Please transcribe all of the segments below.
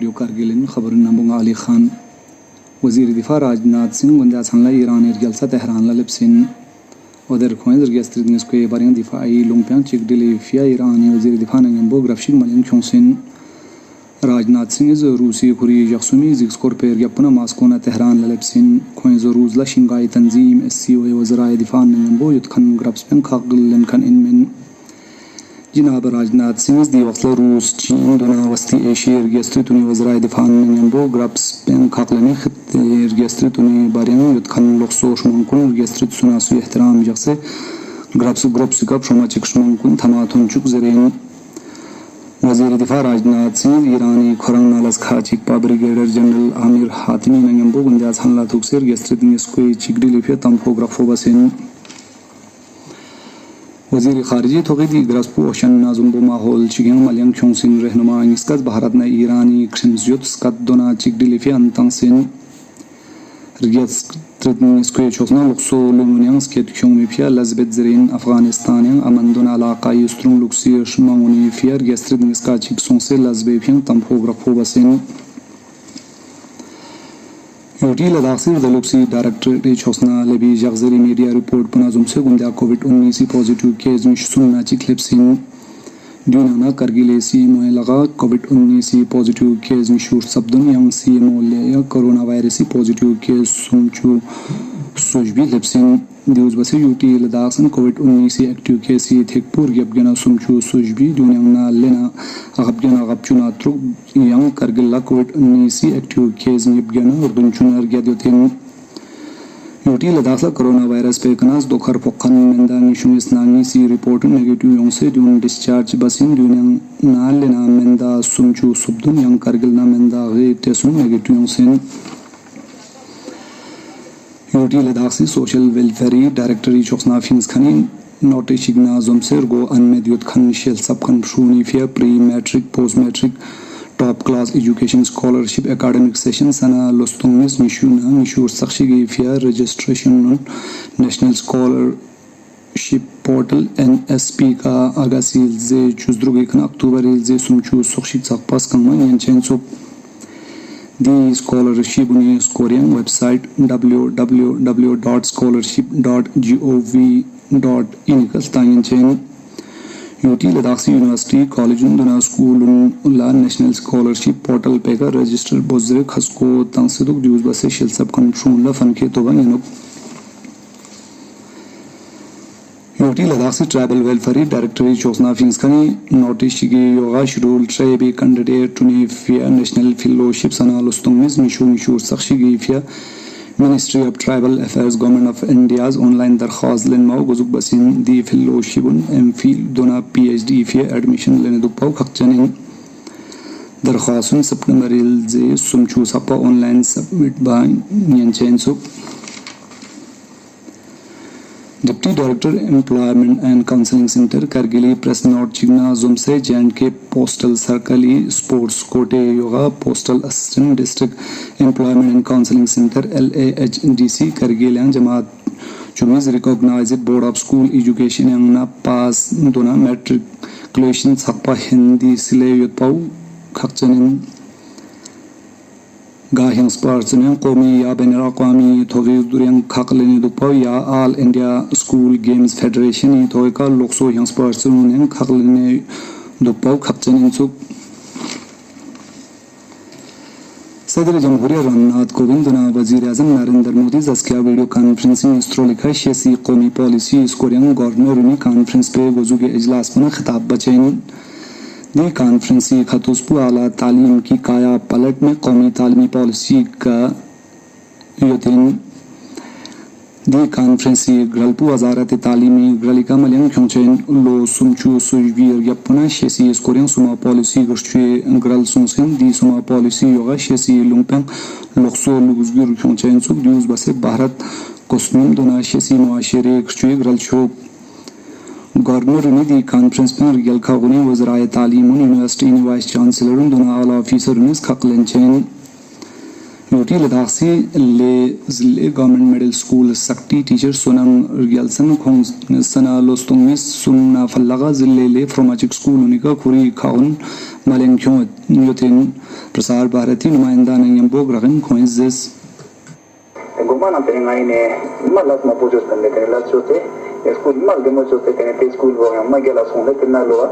radio Kargil खबर नबुंग अली खान वजीर दिफा राजनाथ सिंह गुंजा सनला ईरान इरगलसा तेहरान ललबसिन Oder coins registered in square baring difa I lumpiang chik dili fia Iran wazir difa nangbo grafshik malin chongsin Rajnath Singh is Rusi khuri jaksumi zikskor per yapna Moscow na Tehran lalebsin coins ruzla shingai tanzim SCO wazira difa nangbo yutkhan grafspeng khaglan kan inmen Jinab Rajnath Singh is the Wasla Rus Chin dona wasti Asia registered tuni wazira difa nangbo grafspeng khaglani registered tuni baring yutkhan lokso shmankun registered sunasu ihtiram jakse grafsu kap shoma chik shmankun thamathun chuk zerin वज़ीर दिफा राजनाथ सिंह ईरानी खुरंग नालस खाचिक पा brigadier general Aamir हातिमी नंगंबो गुंजास हमला तुक्सेर गेस्ट्रिदिंग Sukhoi चिकडी लिफिया तंफोग्राफो Bassein वज़ीर खारिजी थोगेदी ग्रासपो ocean नाजुम्बो माहौल चिगिंग मलियंग चोंगसिन रहनुमा इंस्कस भारत न ईरानी क्रिम्सयुत स्कत दोना चिकडी लिफिया अंतंगसिन Registreden square chokna lukso lumuniang sket kyungmi pia lazbet zerin Afghanistan yang amandona alaqa yustrung luksi shmanguni pia registreden ska chik songse lazbe piang tampografo basin Yoti Ladakh the luksi director chosna lebi jagzeri media report puna zumse gunda COVID-19 positive case mishsun na chik lepsin Dunana Kargilesi Moelaga COVID-19 positive case Mishur Sabdun Yang CMO coronavirus positive case Sumchu Sojbi Lepsin Deus Basi UT Ladakh COVID-19 active case Thekpur Gyabgana Sumchu Sojbi Dunyangna Lena Agabgana Agapchuna Truk Yang Kargilla COVID-19 active case Gyabgana Urdunchunar Gyadyotin UT Ladakh coronavirus pe kanas dokhar pokhan mendang shumis nani si report negative yongse dun discharge basin dunyang na lena menda sumchu subdun yang kargil na menda ge tesum negative yongsen UT Ladakh social welfare director chokna fins khani notice igna zomser go anmedyut khan shel sab khan shuni fia pre matric post matric top class education scholarship academic sessions ana lostungs mishur sakshigi fia registration on national scholarship portal NSP ka agasil ze chuzdrugi kan october ze sumchu sokshik sakpas kangma yenchen so the scholarship on Korean website www.scholarship.gov.in kastan UT Ladakh University College Unduna School La National Scholarship Portal Pega Register Bozre Khasko Tangsiduk News Base Shell Sub Control La Fanke Toba Yanuk UT Ladakh Tribal Welfare Directory Chosna Finskani Notice Shigi Yoga Shirul Tribe candidate to Nefia National Fellowship Sana Lostungs Mishur Sakshigi Fia Ministry of Tribal Affairs Government of India's online darkhaz lenmao gozuk basin di fellowship MPhil dona PhD fia admission lene dupau khakchanin darkhasun September ilze sumchu sapa online submit by nyenchen Deputy Director Employment and Counseling Center Kargili Press Note Chigna Zumse J&K Postal Circle Sports Kote Yoga Postal Assistant District Employment and Counseling Center LAHDC Kargil and Jamaat Chumis recognized Board of School Education and na pass dona matriculation sakpa Hindi sile yutpau khakchanin Gahing sports and Komi ya Benera Kwami Togi Durian Kakalini Dupo ya All India School Games Federation Toika Lokso Young Sports and Kakalini Dupo Captain in Suk Sadr Jamhuriya Ramnath Kovind na Wazir Azam Narendra Modi Zaskia video conferencing Astrolika Shesi Qomi Policy Korean Governor Conference पे वजूगे इजलास में खिताब बचें दी conference खतुस्पु आला तालीम की काया पलट में कौमी तालीमी पॉलिसी का योतिन दी कॉन्फ्रेंस ग्रल्पु वजारत तालीमी ग्रलिका मलियंग खंचेन लो सुमचु सुजवीर यपुना शेसी स्कोरियन सुमा पॉलिसी गश्चे ग्रल सुंसेन दी सुमा पॉलिसी योगा शेसी लुंपें लोक्सो लुगुजगिर खंचेन सुक न्यूज़ बसे भारत कोस्नुम दोना शेसी मुआशरे गश्चे ग्रल शो Governor Nidi Conference पर रियल खागुनी वज़राए तालीम यूनिवर्सिटी वाइस चांसलर दोनों आला ऑफिसर ने खकलन चेन यूटी लद्दाख से ले जिले government middle school Sakti teacher Sonam रियलसन खोंग सना लोस्तोंग में सुनना फल्लागा जिले ले फ्रोमाचिक स्कूल उनिका खुरी खाउन मालेंग क्यों यूटिन प्रसार भारती नुमाइंदा नंगबोग रगन खोइंजेस गोमाना पेंगाई ने मलस मपोजो संदे के लाचोते स्कूल मल देमो चोते के स्कूल वो हम गेला सोने तेना लोआ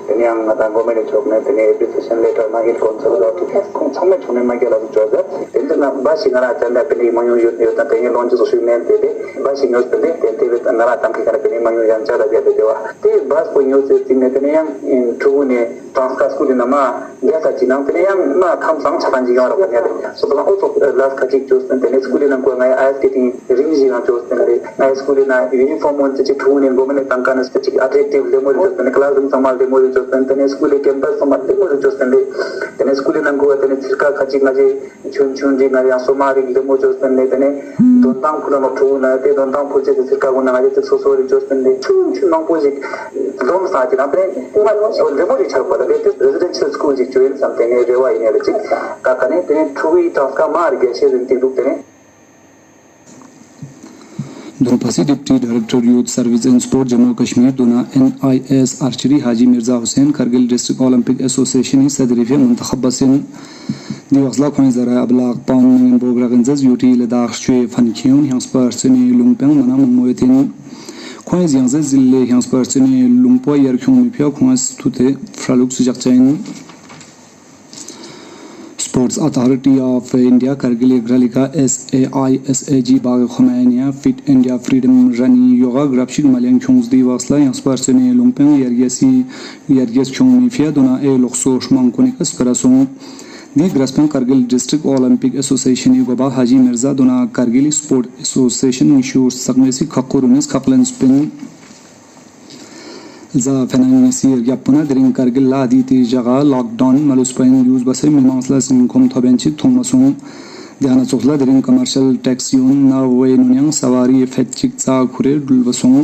तेने ang ngata gomene chokne tene application letter na hil council la to kong chome chone ma gela to joga tende na ba singara chanda peni mayo yo ta tene launch so shime tede ba singos tede tede nara tam ki kara peni mayo yan chara de dewa te bas ko nyo se tine tene yang in trune transfer school na ma ya sa chinang tene yang ma kham sang chakan ji yara ya so ba also last kachik chos tene school na ko ngai as titi rinji na chos tene na school na uniform on che trune gomene tankana che attractive demo tene classroom samal demo tene school campus samal demo chostende tene school nango tene cirka khachi ngaje chun chun ji na ya somari demo chostende tene dontang phula no thu na te dontang phuje te cirka guna ngaje te sosori chostende chun chun nang phuje dom sa ji na tene so demo ri char pada te residential school ji join something ne rewa ine re chi ka kane tene thui taska mar ge che rinti du tene Draupadi deputy director youth service and sport Jammu Kashmir दोना NIS archery Haji Mirza Hussain Kargil district Olympic association ही सदरीफे मुंतखब बसिन दिवसला खोई जरा अबलाग pound में बोगरागंजस UT Ladakh चुए फनखियोन हंस पर सने लुंगपेंग मना मोयतिन खोई जियांजे जिले हंस पर सने लुंगपो यरखुं मिफिया खोस तुते फ्रालुक सुजकचैन sports authority of India Kargil ग्रलिका SAISAG बाग खुमैनिया फिट इंडिया फ्रीडम रनी योगा ग्राफशिक मलिंग चुंग्स दी वासला यंस पर्सने लुंगपेंग यरगेस चुंग मिफिया दोना ए लोक्सो शमांकोनिकस परसों दी ग्रस्पेंग करगिल डिस्ट्रिक्ट ओलंपिक एसोसिएशन युगबा हाजी मिर्जा दोना करगिल स्पोर्ट एसोसिएशन इशू सकमेसी खकुरुनिस खकलन स्पिन za finansir yapuna derin kargil la di ti jaga lockdown maluspain use base mimasla sin kom thobenchi thomasung diana chokla derin commercial tax yun na we nunyang sawari fetchik cha khure dulbasung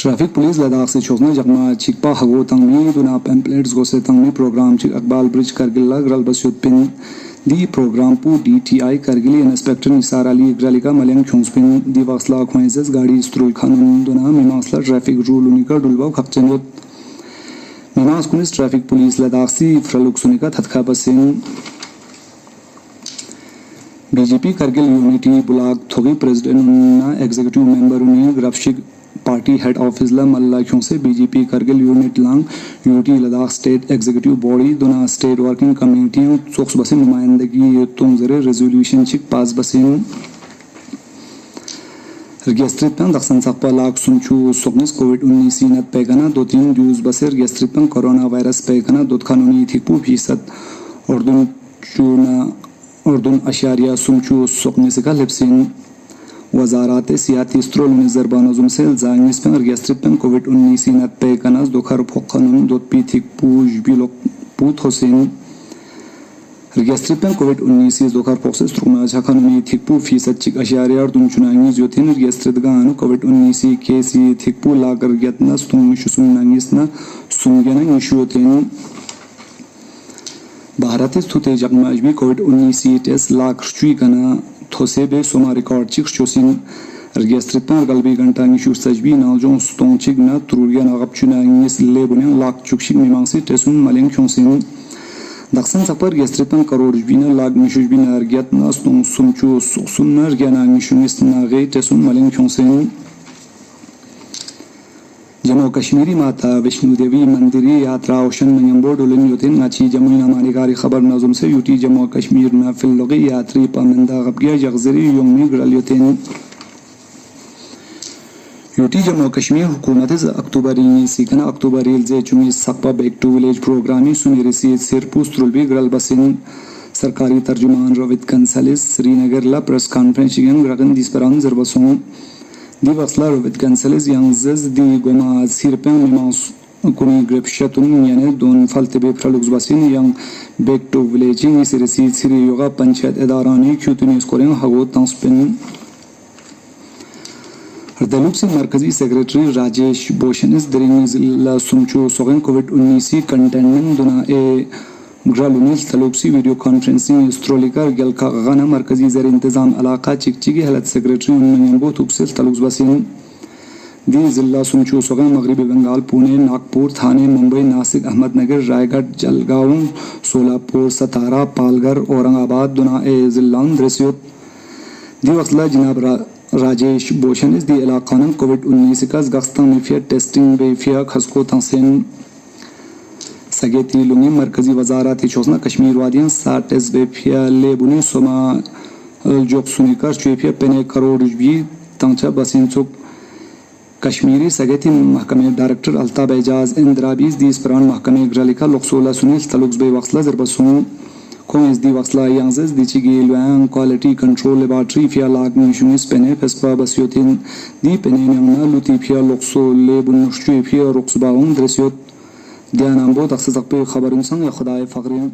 traffic police Ladakh से चौकना जगमा चिकपा हगो तंगमी दुना pamphlets गोसे तंगमी program चिक Iqbal bridge Kargil ग्रल बसुत पिन दी program पु DTI करगिल इंस्पेक्टर निसार अली ग्रलिका मलिंग छुंगस्पिन दी वासला खोइंसेस गाड़ी स्ट्रुल खानन दुना मिमासला ट्रैफिक रूल उनिका डुलबाव खपचनोत मिमास कुनिस ट्रैफिक पुलिस लद्दाख से फ्रलुक सुनिका थतखा बसिन बीजेपी करगिल यूनिटी ब्लॉक थोगी प्रेसिडेंट ना एग्जीक्यूटिव मेंबर उन्हें ग्राफशिक पार्टी हेड ऑफिस ला मल्ला क्यों से बीजेपी करगिल यूनिट लांग UT Ladakh state executive body दोना स्टेट वर्किंग कमेटी सोक्स बसे नुमाइंदगी तुम जरे रेजोल्यूशन चिक पास बसिन रगेस्ट्रित पें दक्षिण सकपा लाख सुनचू सोकनिस कोविड-19 नत पेगना 2-3 ड्यूज बसे रगेस्ट्रित पें कोरोना वायरस पेगना दोत कानूनी थिकपू फीसद उर्दून अशारिया सुनचू सोकनिस का लिप्सिन वजारात सियाती स्ट्रोल में जरबानोजुम से जांगिस पें रगेस्ट्रित पें कोविड-19 नत पेगना दोखर फोकनम दोत पी थिकपू बिलोक पूत होसिन रगेस्ट्रित पें कोविड-19 दोखर फोक्सेस ट्रुमा झकानुनी थिकपू फीसद चिक अशारिया और दुमचुनांगी जोथिन रगेस्ट्रित गानु कोविड-19 केसी थिकपू लागर गयतना स्तुम शुसुनांगिसना सुंगेना निशुतिन भारत स्तुते जगमाजबी कोविड-19 टेस्ट लाख चुई कना थोसेबे सोमा रिकॉर्ड चिक चोसिन रगेस्ट्रित पें गलबी घंटा निशु सजबी नालजों स्तों चिक ना तुरुगिया नागपचुनांगिस लेबुने लाख चुकशिक मिमांसी टेसुन मलिंग चोसिन दक्षिण सपर गेस्ट्रिपन करोड़ बिना लाग मिशुज बिना अर्गेत नस्तुम सुमचु सुनर गना मिशुनिस नागे टेसुन मलिंग चोंसेन जम्मू कश्मीरी माता वैष्णो देवी मंदिरी यात्रा ओशन मंगबो डोलन योतिन नाची जमुना मानिकारी खबर नजुम से यूटी जम्मू कश्मीर ना फिललोगे यात्री पामंदा गबगिया जगजरी योमी ग्रल योतिन यूटी जम्मू कश्मीर हुकूमत अक्टूबरी सीकना अक्टूबरी जे चुमी सकपा बैक टू विलेज प्रोग्रामी सुनिरसी सिरपुस्त्रुल भी ग्रल बसिन सरकारी तर्जुमान रोवित कंसलिस श्रीनगर ला प्रेस कॉन्फ्रेंस यंग रगन दिसपरांग जरबसों दी वसला रोवित कंसलिस यंग जज दी गोमा सिरपें मिमास कुनी ग्रेप शतुन याने दोन फलतबे फ्रलुक्स बसिन यंग बैक टू विलेजिंग सिरसी सिरी योगा पंचायत इदारानी क्यूतुनी स्कोरिंग हगो तंस्पिन हरदलुक से मरकजी सेक्रेटरी राजेश बोशनिस दरिंग जिला सुमचो सोगन कोविड-19 कंटेनमेंट दुना ए ग्रालुनी तलुक्सी वीडियो कॉन्फ्रेंसिंग स्ट्रोलिकर गलका गाना मरकजी ज़र इंतज़ाम इलाका चिकचिगी हलत सेक्रेटरी उन्नयंबो तुक्सिल तलुक्स बसिन दी जिला सुनचू सोगा मगरबी बंगाल पुणे नागपुर थाने मुंबई नासिक अहमदनगर रायगढ़ जलगांव सोलापुर सतारा पालघर औरंगाबाद दुना जिला दृश्योत दी वक्तला जनाब राजेश बोशन इस दी इलाकान कोविड-19 का गस्ता में टेस्टिंग बेफिया खसको तंसेन सगेती लुंगी मरकजी वजारती चोसना कश्मीर वादियां साटेस बेफिया लेबुनी सोमा जोक्सुनिकर चुफिया पेने करोड़ भी तंचा बसिनचुक कश्मीरी सगेती महकमे डायरेक्टर अल्ताब एजाज इंद्राबीज दी स्परान महकमे ग्रलिका लोकसोला सुनील तलुक्स बे वक्सला जरबसों कोंस दी वक्सला यांजेस दी चिगी लुआंग क्वालिटी कंट्रोल लेबोरेटरी फिया लाग मिशुनिस पेने फेस्पा बसियोतिन दी पेने नंगना लुती फिया लोकसो लेबुन शुफिया रुक्सबाउं दृश्योत ध्यान आंबो तख्त तक पे खबर इंसान या खुदाए फकरियन